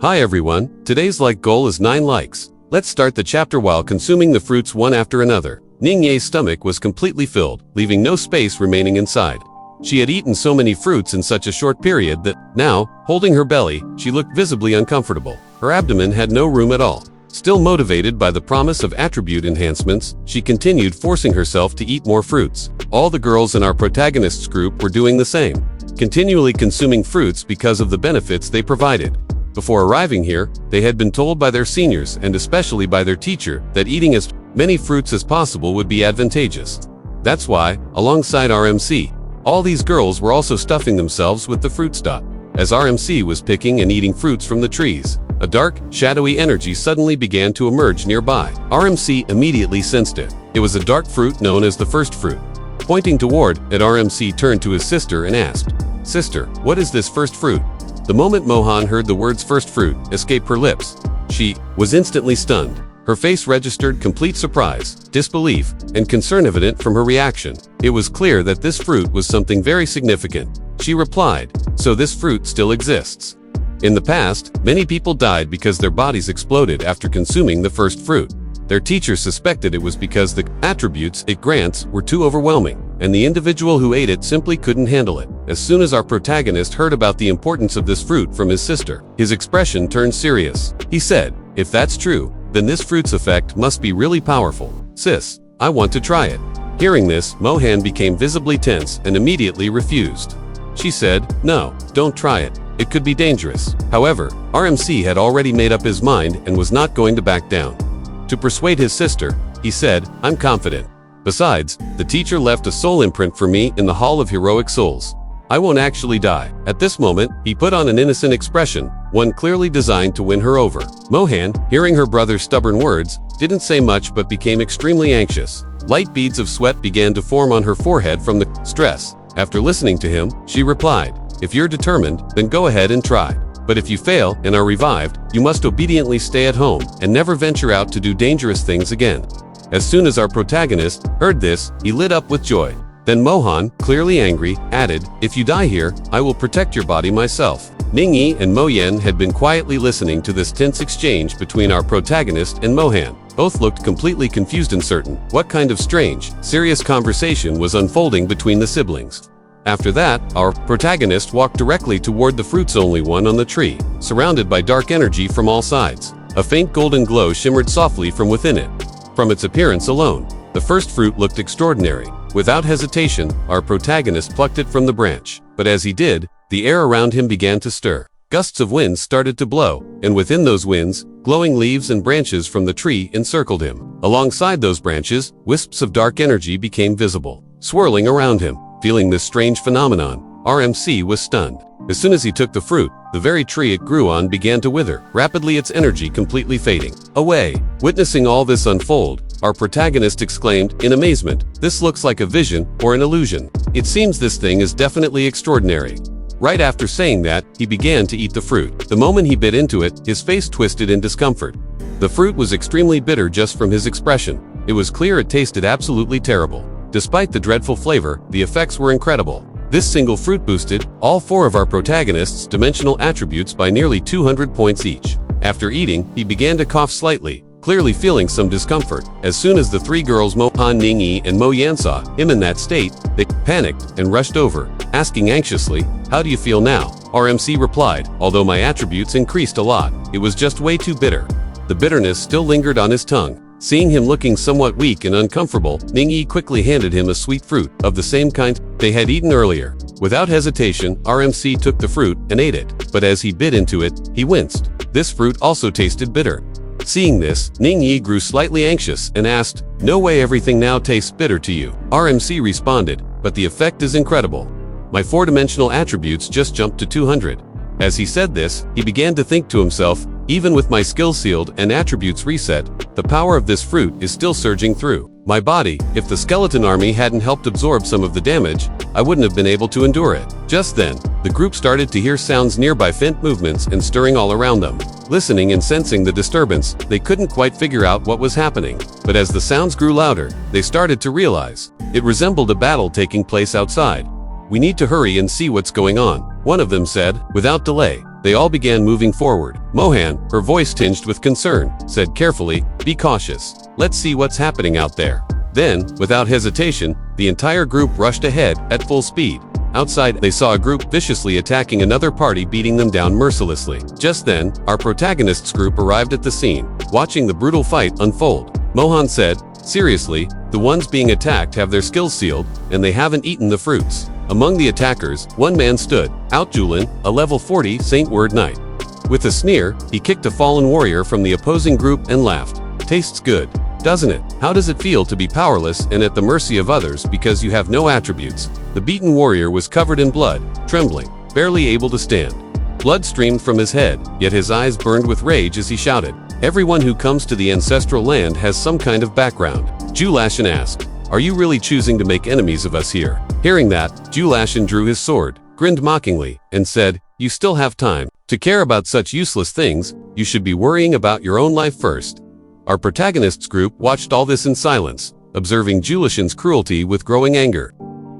Hi everyone, today's like goal is 9 likes. Let's start the chapter while consuming the fruits one after another. Ningye's stomach was completely filled, leaving no space remaining inside. She had eaten so many fruits in such a short period that, now, holding her belly, she looked visibly uncomfortable. Her abdomen had no room at all. Still motivated by the promise of attribute enhancements, she continued forcing herself to eat more fruits. All the girls in our protagonist's group were doing the same, continually consuming fruits because of the benefits they provided. Before arriving here, they had been told by their seniors and especially by their teacher that eating as many fruits as possible would be advantageous. That's why, alongside RMC, all these girls were also stuffing themselves with the fruit stuff. As RMC was picking and eating fruits from the trees, a dark, shadowy energy suddenly began to emerge nearby. RMC immediately sensed it. It was a dark fruit known as the first fruit. Pointing toward it, RMC turned to his sister and asked, "Sister, what is this first fruit?" The moment Mohan heard the words first fruit escape her lips, she was instantly stunned. Her face registered complete surprise, disbelief, and concern evident from her reaction. It was clear that this fruit was something very significant. She replied, "So this fruit still exists." In the past, many people died because their bodies exploded after consuming the first fruit. Their teachers suspected it was because the attributes it grants were too overwhelming, and the individual who ate it simply couldn't handle it. As soon as our protagonist heard about the importance of this fruit from his sister, his expression turned serious. He said, "If that's true, then this fruit's effect must be really powerful. Sis, I want to try it." Hearing this, Mohan became visibly tense and immediately refused. She said, "No, don't try it. It could be dangerous." However, RMC had already made up his mind and was not going to back down. To persuade his sister, he said, "I'm confident. Besides, the teacher left a soul imprint for me in the Hall of Heroic Souls. I won't actually die." At this moment, he put on an innocent expression, one clearly designed to win her over. Mohan, hearing her brother's stubborn words, didn't say much but became extremely anxious. Light beads of sweat began to form on her forehead from the stress. After listening to him, she replied, "If you're determined, then go ahead and try. But if you fail and are revived, you must obediently stay at home and never venture out to do dangerous things again." As soon as our protagonist heard this, he lit up with joy. Then Mohan, clearly angry, added, "If you die here, I will protect your body myself." Ningyi and Moyen had been quietly listening to this tense exchange between our protagonist and Mohan. Both looked completely confused and certain what kind of strange, serious conversation was unfolding between the siblings. After that, our protagonist walked directly toward the fruit's only one on the tree, surrounded by dark energy from all sides. A faint golden glow shimmered softly from within it. From its appearance alone, the first fruit looked extraordinary. Without hesitation, our protagonist plucked it from the branch. But as he did, the air around him began to stir. Gusts of wind started to blow, and within those winds, glowing leaves and branches from the tree encircled him. Alongside those branches, wisps of dark energy became visible, swirling around him. Feeling this strange phenomenon, RMC was stunned. As soon as he took the fruit, the very tree it grew on began to wither, rapidly, its energy completely fading away. Witnessing all this unfold, our protagonist exclaimed in amazement, "This looks like a vision or an illusion. It seems this thing is definitely extraordinary." Right after saying that, he began to eat the fruit. The moment he bit into it, his face twisted in discomfort. The fruit was extremely bitter just from his expression. It was clear it tasted absolutely terrible. Despite the dreadful flavor, the effects were incredible. This single fruit boosted all 4 of our protagonists' dimensional attributes by nearly 200 points each. After eating, he began to cough slightly, clearly feeling some discomfort. As soon as the 3 girls Mohan, Ningyi, and Moyan saw him in that state, they panicked and rushed over, asking anxiously, "How do you feel now?" RMC replied, "Although my attributes increased a lot, it was just way too bitter." The bitterness still lingered on his tongue. Seeing him looking somewhat weak and uncomfortable, Ningyi quickly handed him a sweet fruit of the same kind they had eaten earlier. Without hesitation, RMC took the fruit and ate it, but as he bit into it, he winced. This fruit also tasted bitter. Seeing this, Ningyi grew slightly anxious and asked, "No way everything now tastes bitter to you." RMC responded, "But the effect is incredible. My 4-dimensional attributes just jumped to 200. As he said this, he began to think to himself, "Even with my skill sealed and attributes reset, the power of this fruit is still surging through my body. If the skeleton army hadn't helped absorb some of the damage, I wouldn't have been able to endure it." Just then, the group started to hear sounds nearby, faint movements and stirring all around them. Listening and sensing the disturbance, they couldn't quite figure out what was happening. But as the sounds grew louder, they started to realize it resembled a battle taking place outside. "We need to hurry and see what's going on," one of them said. Without delay, they all began moving forward. Mohan, her voice tinged with concern, said carefully, "Be cautious. Let's see what's happening out there." Then, without hesitation, the entire group rushed ahead at full speed. Outside, they saw a group viciously attacking another party, beating them down mercilessly. Just then, our protagonist's group arrived at the scene, watching the brutal fight unfold. Mohan said, "Seriously, the ones being attacked have their skills sealed, and they haven't eaten the fruits." Among the attackers, one man stood out, Julin, a level 40 Saint Word Knight. With a sneer, he kicked a fallen warrior from the opposing group and laughed. "Tastes good, doesn't it? How does it feel to be powerless and at the mercy of others because you have no attributes?" The beaten warrior was covered in blood, trembling, barely able to stand. Blood streamed from his head, yet his eyes burned with rage as he shouted, "Everyone who comes to the ancestral land has some kind of background." Julashan asked, "Are you really choosing to make enemies of us here?" Hearing that, Julashan drew his sword, grinned mockingly, and said, "You still have time to care about such useless things. You should be worrying about your own life first." Our protagonist's group watched all this in silence, observing Julashan's cruelty with growing anger.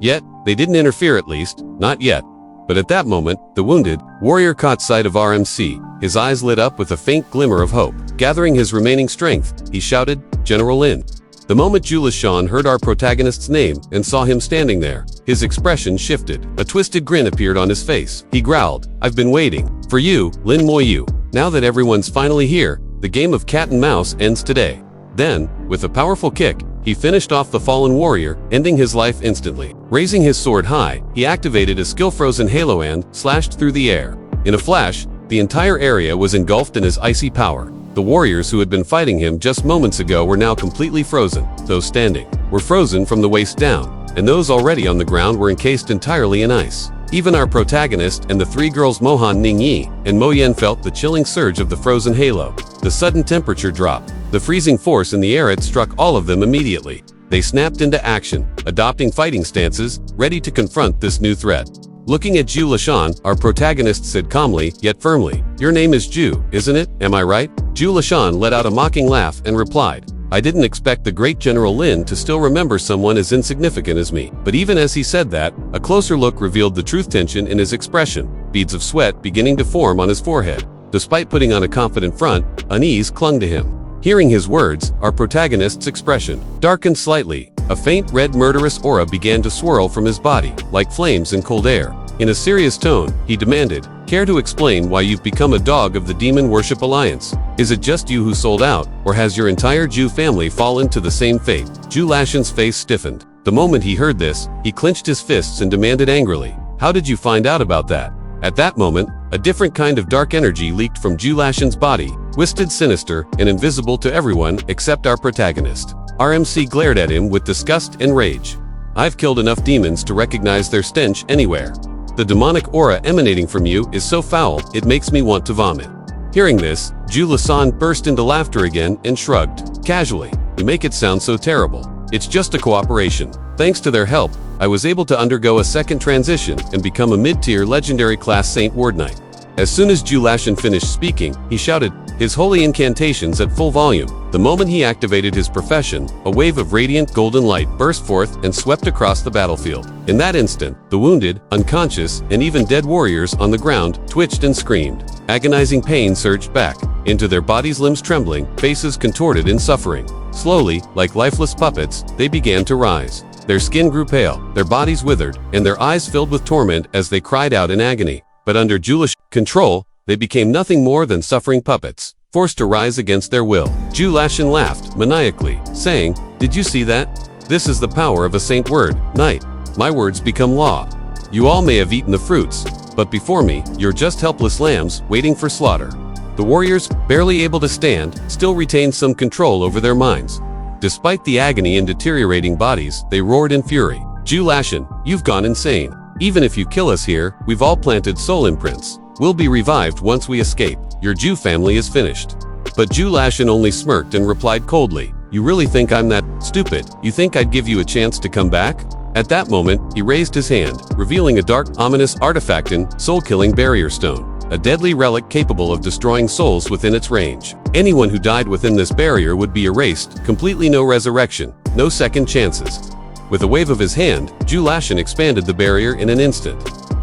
Yet, they didn't interfere, at least, not yet. But at that moment, the wounded warrior caught sight of RMC. His eyes lit up with a faint glimmer of hope. Gathering his remaining strength, he shouted, "General Lin." The moment Julashan heard our protagonist's name and saw him standing there, his expression shifted. A twisted grin appeared on his face. He growled, "I've been waiting for you, Lin Moyu. Now that everyone's finally here, the game of cat and mouse ends today." Then, with a powerful kick, he finished off the fallen warrior, ending his life instantly. Raising his sword high, he activated a skill-frozen halo and slashed through the air. In a flash, the entire area was engulfed in his icy power. The warriors who had been fighting him just moments ago were now completely frozen. Those standing were frozen from the waist down, and those already on the ground were encased entirely in ice. Even our protagonist and the three girls Mohan, Ningyi, and Moyen felt the chilling surge of the frozen halo. The sudden temperature drop, the freezing force in the air, it struck all of them immediately. They snapped into action, adopting fighting stances, ready to confront this new threat. Looking at Julashan, our protagonist said calmly, yet firmly, "Your name is Ju, isn't it? Am I right?" Julashan let out a mocking laugh and replied, "I didn't expect the great General Lin to still remember someone as insignificant as me." But even as he said that, a closer look revealed the truth tension in his expression, beads of sweat beginning to form on his forehead. Despite putting on a confident front, unease clung to him. Hearing his words, our protagonist's expression darkened slightly. A faint red murderous aura began to swirl from his body, like flames in cold air. In a serious tone, he demanded, "Care to explain why you've become a dog of the Demon Worship Alliance? Is it just you who sold out, or has your entire Ju family fallen to the same fate?" Julashan's face stiffened. The moment he heard this, he clenched his fists and demanded angrily, "How did you find out about that?" At that moment, a different kind of dark energy leaked from Julashan's body, twisted, sinister, and invisible to everyone except our protagonist. RMC glared at him with disgust and rage. "I've killed enough demons to recognize their stench anywhere. The demonic aura emanating from you is so foul, it makes me want to vomit." Hearing this, Julashan burst into laughter again and shrugged. Casually, "You make it sound so terrible. It's just a cooperation. Thanks to their help, I was able to undergo a second transition and become a mid-tier legendary class Saint Word Knight." As soon as Julashan finished speaking, he shouted his holy incantations at full volume. The moment he activated his profession, a wave of radiant golden light burst forth and swept across the battlefield. In that instant, the wounded, unconscious, and even dead warriors on the ground twitched and screamed. Agonizing pain surged back into their bodies, limbs trembling, faces contorted in suffering. Slowly, like lifeless puppets, they began to rise. Their skin grew pale, their bodies withered, and their eyes filled with torment as they cried out in agony. But under Julashan's control, they became nothing more than suffering puppets, forced to rise against their will. Julashan laughed maniacally, saying, "Did you see that? This is the power of a Saint Word Knight. My words become law. You all may have eaten the fruits, but before me, you're just helpless lambs waiting for slaughter." The warriors, barely able to stand, still retained some control over their minds. Despite the agony and deteriorating bodies, they roared in fury. "Julashan, you've gone insane. Even if you kill us here, we've all planted soul imprints. We'll be revived once we escape. Your Ju family is finished." But Julashan only smirked and replied coldly, "You really think I'm that stupid? You think I'd give you a chance to come back?" At that moment, he raised his hand, revealing a dark, ominous artifact in soul-killing barrier stone, a deadly relic capable of destroying souls within its range. Anyone who died within this barrier would be erased, completely no resurrection, no second chances. With a wave of his hand, Julashan expanded the barrier in an instant.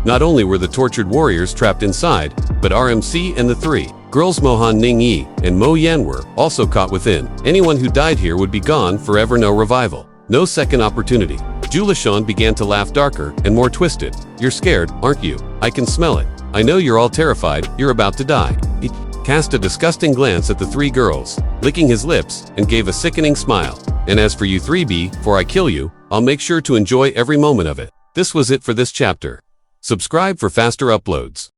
Not only were the tortured warriors trapped inside, but RMC and the three girls Mohan Ning-yi and Mo Yan were also caught within. Anyone who died here would be gone forever, no revival. No second opportunity. Julashan began to laugh darker and more twisted. You're scared, aren't you? I can smell it. I know you're all terrified, you're about to die. He cast a disgusting glance at the three girls, licking his lips, and gave a sickening smile. And as for you 3B, before I kill you, I'll make sure to enjoy every moment of it. This was it for this chapter. Subscribe for faster uploads.